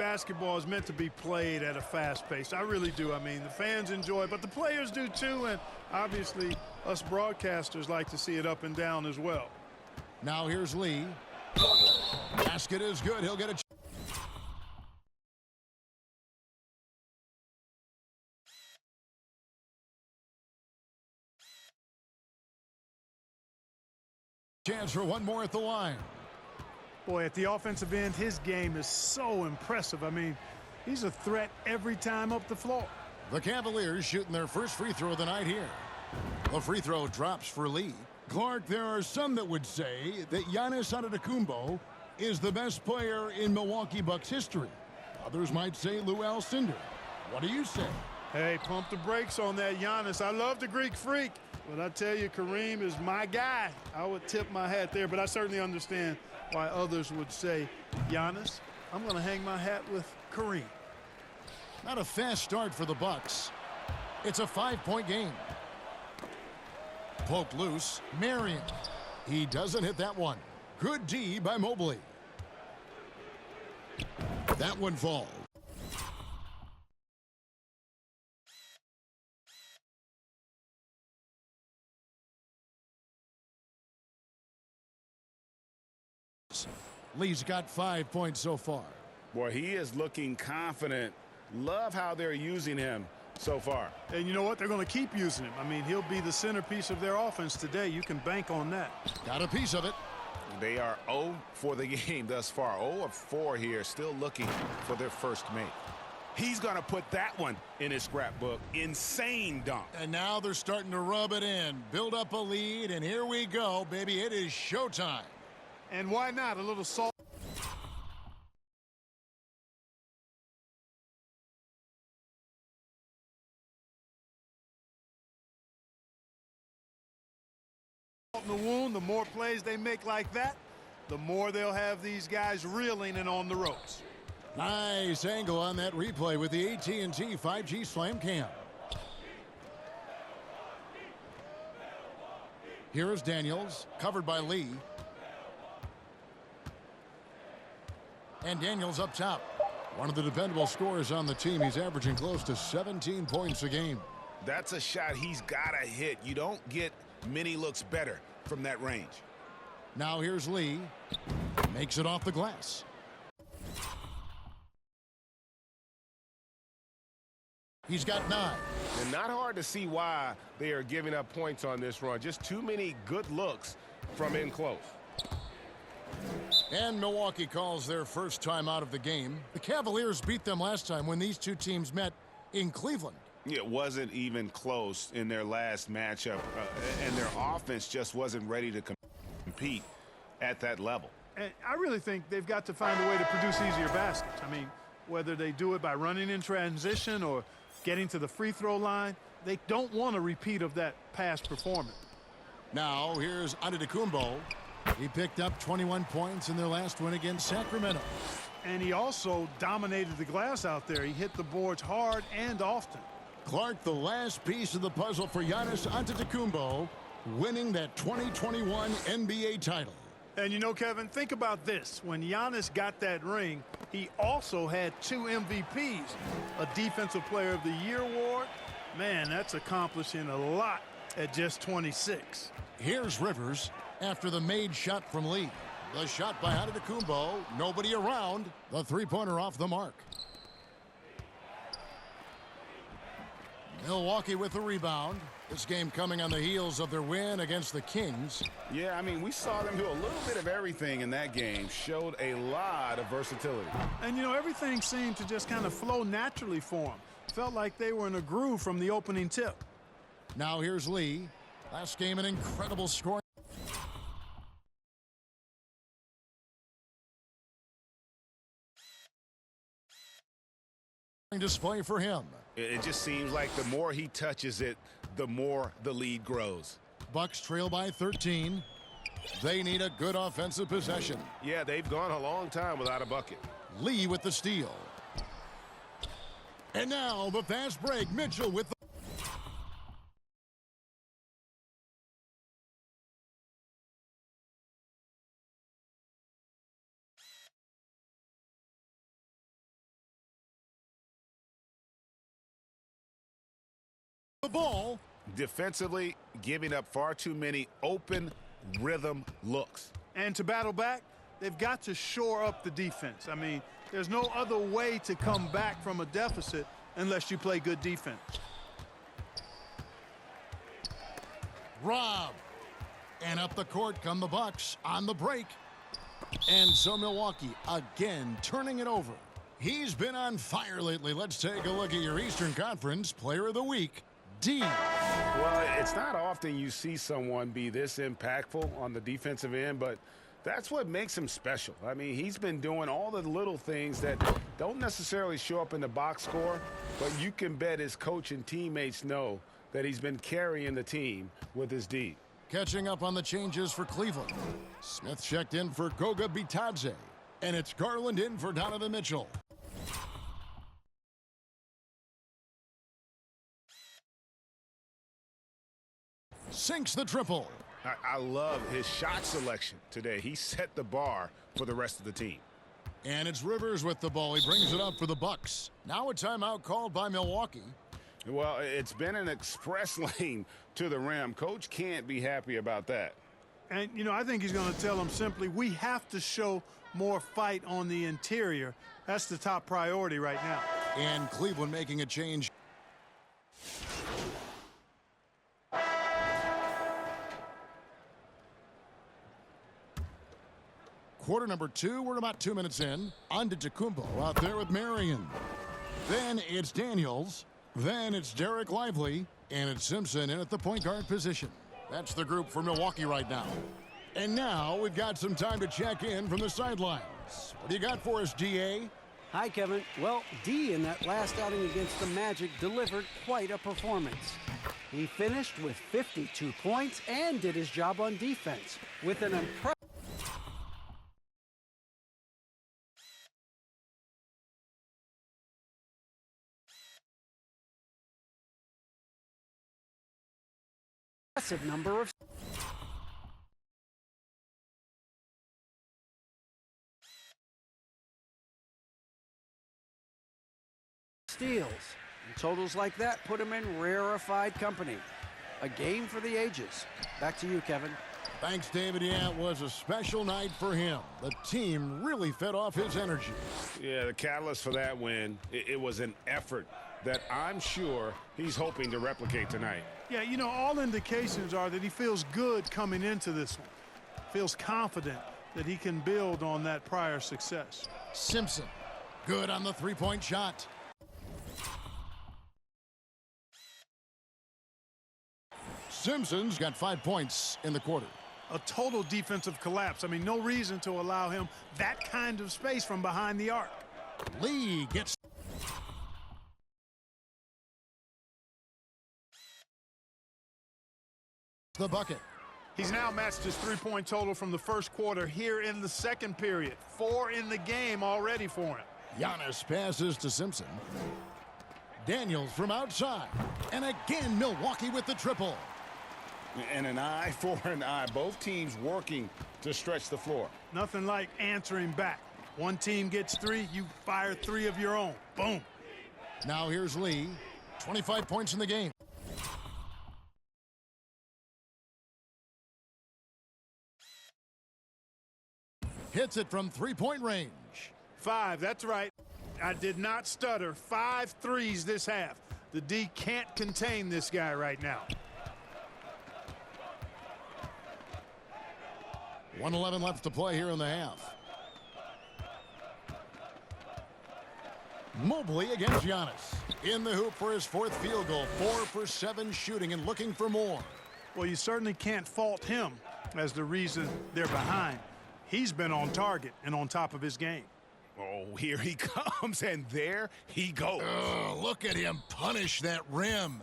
basketball is meant to be played at a fast pace. I really do. I mean, the fans enjoy it, but the players do too, and obviously us broadcasters like to see it up and down as well. Now here's Lee. Basket is good. He'll get a chance for one more at the line. Boy, at the offensive end, his game is so impressive. I mean, he's a threat every time up the floor. The Cavaliers shooting their first free throw of the night here. The free throw drops for Lee. Clark, there are some that would say that Giannis Antetokounmpo is the best player in Milwaukee Bucks history. Others might say Lou Alcindor. What do you say? Hey, pump the brakes on that Giannis. I love the Greek Freak, but I tell you, Kareem is my guy. I would tip my hat there, but I certainly understand why others would say Giannis. I'm going to hang my hat with Kareem. Not a fast start for the Bucks. It's a 5-point game. Poked loose. Marion. He doesn't hit that one. Good D by Mobley. That one falls. Lee's got 5 points so far. Boy, he is looking confident. Love how they're using him so far. And you know what? They're going to keep using him. I mean, he'll be the centerpiece of their offense today. You can bank on that. Got a piece of it. They are 0 for the game thus far. 0 of 4 here, still looking for their first make. He's going to put that one in his scrapbook. Insane dunk. And now they're starting to rub it in. Build up a lead, and here we go, baby. It is showtime. And why not? A little salt. In the wound, the more plays they make like that, the more they'll have these guys reeling and on the ropes. Nice angle on that replay with the AT&T 5G Slam Cam. Here is Daniels, covered by Lee. And Daniels up top. One of the dependable scorers on the team. He's averaging close to 17 points a game. That's a shot he's got to hit. You don't get many looks better from that range. Now here's Lee. Makes it off the glass. He's got 9. And not hard to see why they are giving up points on this run. Just too many good looks from in close. And Milwaukee calls their first time out of the game. The Cavaliers beat them last time when these two teams met in Cleveland. It wasn't even close in their last matchup, and their offense just wasn't ready to compete at that level. And I really think they've got to find a way to produce easier baskets. I mean, whether they do it by running in transition or getting to the free throw line, they don't want a repeat of that past performance. Now here's Antetokounmpo. He picked up 21 points in their last win against Sacramento. And he also dominated the glass out there. He hit the boards hard and often. Clark, the last piece of the puzzle for Giannis Antetokounmpo, winning that 2021 NBA title. And you know, Kevin, think about this. When Giannis got that ring, he also had 2 MVPs, a Defensive Player of the Year award. Man, that's accomplishing a lot at just 26. Here's Rivers after the made shot from Lee. The shot by Antetokounmpo, nobody around. The three-pointer off the mark. Milwaukee with the rebound. This game coming on the heels of their win against the Kings. Yeah, I mean, we saw them do a little bit of everything in that game. Showed a lot of versatility. And, you know, everything seemed to just kind of flow naturally for them. Felt like they were in a groove from the opening tip. Now here's Lee. Last game, an incredible scoring display for him. It just seems like the more he touches it, the more the lead grows. Bucks trail by 13. They need a good offensive possession. Yeah, they've gone a long time without a bucket. Lee with the steal. And now the fast break. Mitchell with the ball. Defensively, giving up far too many open rhythm looks. And to battle back, they've got to shore up the defense. I mean, there's no other way to come back from a deficit unless you play good defense. Rob. And up the court come the Bucks on the break. And so Milwaukee again turning it over. He's been on fire lately. Let's take a look at your Eastern Conference Player of the Week, D. Well, it's not often you see someone be this impactful on the defensive end, but that's what makes him special. I mean, he's been doing all the little things that don't necessarily show up in the box score, but you can bet his coach and teammates know that he's been carrying the team with his D. Catching up on the changes for Cleveland. Smith checked in for Goga Bitadze. And it's Garland in for Donovan Mitchell. Sinks the triple. I love his shot selection today. He set the bar for the rest of the team. And it's Rivers with the ball. He brings it up for the Bucks. Now a timeout called by Milwaukee. Well, it's been an express lane to the rim. Coach can't be happy about that. And, you know, I think he's going to tell them simply, we have to show more fight on the interior. That's the top priority right now. And Cleveland making a change. Quarter number 2, we're about 2 minutes in. Antetokounmpo out there with Marion. Then it's Daniels. Then it's Derek Lively. And it's Simpson in at the point guard position. That's the group for Milwaukee right now. And now we've got some time to check in from the sidelines. What do you got for us, DA? Hi, Kevin. Well, D in that last outing against the Magic delivered quite a performance. He finished with 52 points and did his job on defense with an impressive number of steals. And totals like that put him in rarefied company. A game for the ages. Back to you, Kevin. Thanks, David. Yeah, it was a special night for him. The team really fed off his energy. Yeah, the catalyst for that win, it was an effort that I'm sure he's hoping to replicate tonight. Yeah, you know, all indications are that he feels good coming into this one. Feels confident that he can build on that prior success. Simpson, good on the three-point shot. Simpson's got 5 points in the quarter. A total defensive collapse. I mean, no reason to allow him that kind of space from behind the arc. Lee gets the bucket. He's now matched his three-point total from the first quarter here in the second period. 4 in the game already for him. Giannis passes to Simpson. Daniels from outside. And again, Milwaukee with the triple. And an eye for an eye. Both teams working to stretch the floor. Nothing like answering back. One team gets 3, you fire 3 of your own. Boom. Now here's Lee. 25 points in the game. Hits it from three-point range. 5, that's right. I did not stutter. 5 threes this half. The D can't contain this guy right now. 1:11 left to play here in the half. Mobley against Giannis. In the hoop for his 4th field goal. 4 for 7 shooting and looking for more. Well, you certainly can't fault him as the reason they're behind. He's been on target and on top of his game. Oh, here he comes, and there he goes. Oh, look at him punish that rim.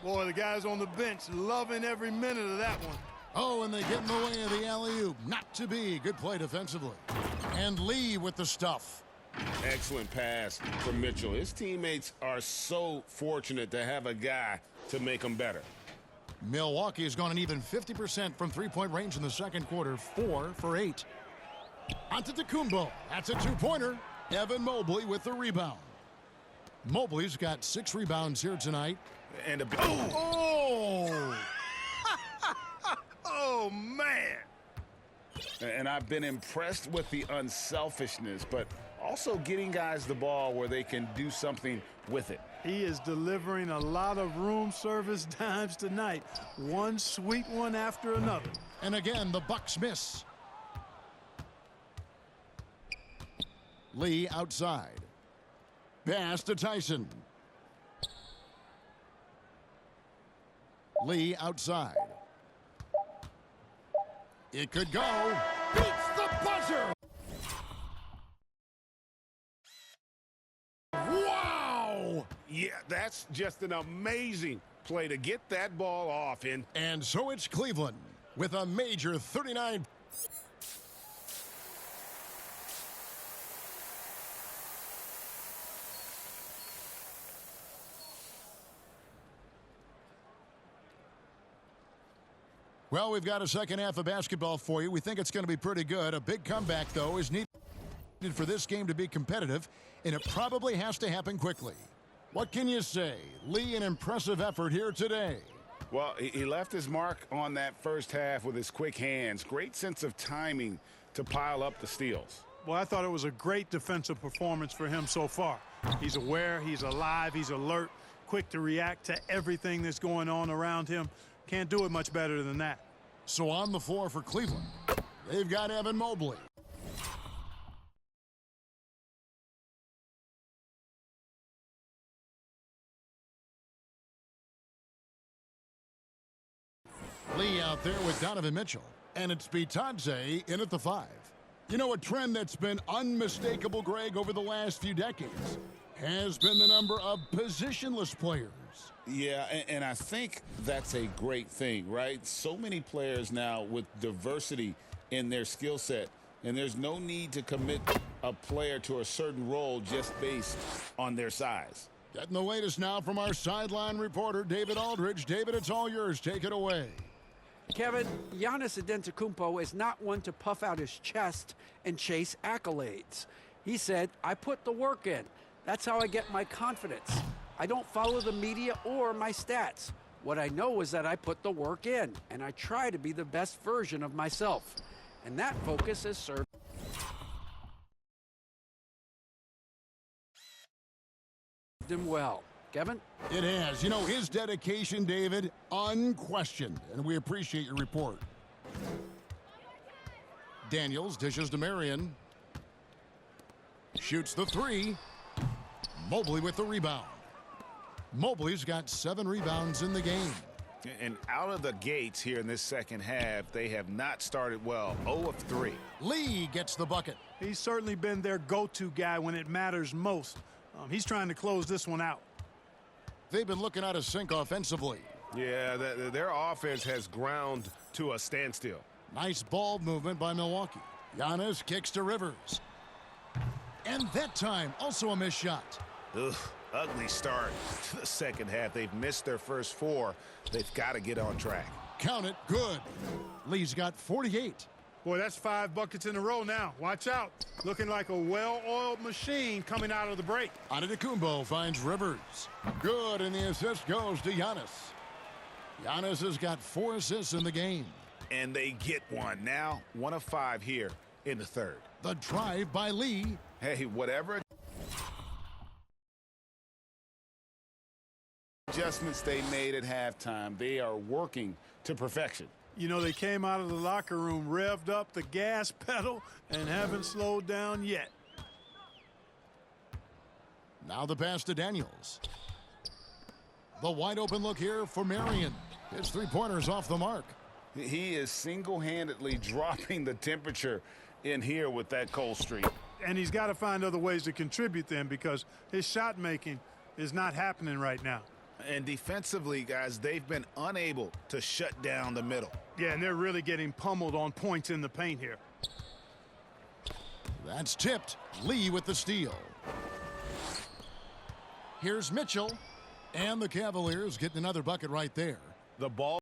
Boy, the guys on the bench loving every minute of that one. Oh, and they get in the way of the alley-oop. Not to be. Good play defensively. And Lee with the stuff. Excellent pass from Mitchell. His teammates are so fortunate to have a guy to make them better. Milwaukee has gone an even 50% from three-point range in the second quarter. 4 for 8. Antetokounmpo. That's a two-pointer. Evan Mobley with the rebound. Mobley's got 6 rebounds here tonight. And a Oh! oh, man. And I've been impressed with the unselfishness, but also getting guys the ball where they can do something with it. He is delivering a lot of room service dimes tonight. One sweet one after another. And again, the Bucks miss. Lee outside. Pass to Tyson. Lee outside. It could go. Beats the buzzer. Wow! Yeah, that's just an amazing play to get that ball off in. And so it's Cleveland with a major 39. Well, we've got a second half of basketball for you. We think it's going to be pretty good. A big comeback, though, is needed for this game to be competitive, and it probably has to happen quickly. What can you say? Lee, an impressive effort here today. Well, he left his mark on that first half with his quick hands. Great sense of timing to pile up the steals. Well, I thought it was a great defensive performance for him so far. He's aware, he's alive, he's alert, quick to react to everything that's going on around him. Can't do it much better than that. So on the floor for Cleveland, they've got Evan Mobley. Lee out there with Donovan Mitchell. And it's Bitadze in at the 5. You know, a trend that's been unmistakable, Greg, over the last few decades has been the number of positionless players. Yeah, and I think that's a great thing, right? So many players now with diversity in their skill set, and there's no need to commit a player to a certain role just based on their size. Getting the latest now from our sideline reporter, David Aldridge. David, it's all yours. Take it away. Kevin, Giannis Antetokounmpo is not one to puff out his chest and chase accolades. He said, I put the work in. That's how I get my confidence. I don't follow the media or my stats. What I know is that I put the work in, and I try to be the best version of myself. And that focus has served him well. Kevin? It has. You know, his dedication, David, unquestioned. And we appreciate your report. Daniels dishes to Marion. Shoots the 3. Mobley with the rebound. Mobley's got 7 rebounds in the game. And out of the gates here in this second half, they have not started well. 0 of 3. Lee gets the bucket. He's certainly been their go-to guy when it matters most. He's trying to close this one out. They've been looking out of sync offensively. Yeah, their offense has ground to a standstill. Nice ball movement by Milwaukee. Giannis kicks to Rivers. And that time, also a missed shot. Ugh, ugly start to the second half. They've missed their first 4. They've got to get on track. Count it, good. Lee's got 48. Boy, that's 5 buckets in a row now. Watch out. Looking like a well-oiled machine coming out of the break. Antetokounmpo finds Rivers. Good, and the assist goes to Giannis. Giannis has got 4 assists in the game. And they get one. Now 1 of 5 here in the third. The drive by Lee. Hey, whatever adjustments they made at halftime, they are working to perfection. You know, they came out of the locker room, revved up the gas pedal, and haven't slowed down yet. Now the pass to Daniels. The wide open look here for Marion. His 3-pointers off the mark. He is single-handedly dropping the temperature in here with that cold streak. And he's got to find other ways to contribute then, because his shot making is not happening right now. And defensively, guys, they've been unable to shut down the middle. Yeah, and they're really getting pummeled on points in the paint here. That's tipped. Lee with the steal. Here's Mitchell. And the Cavaliers getting another bucket right there. The ball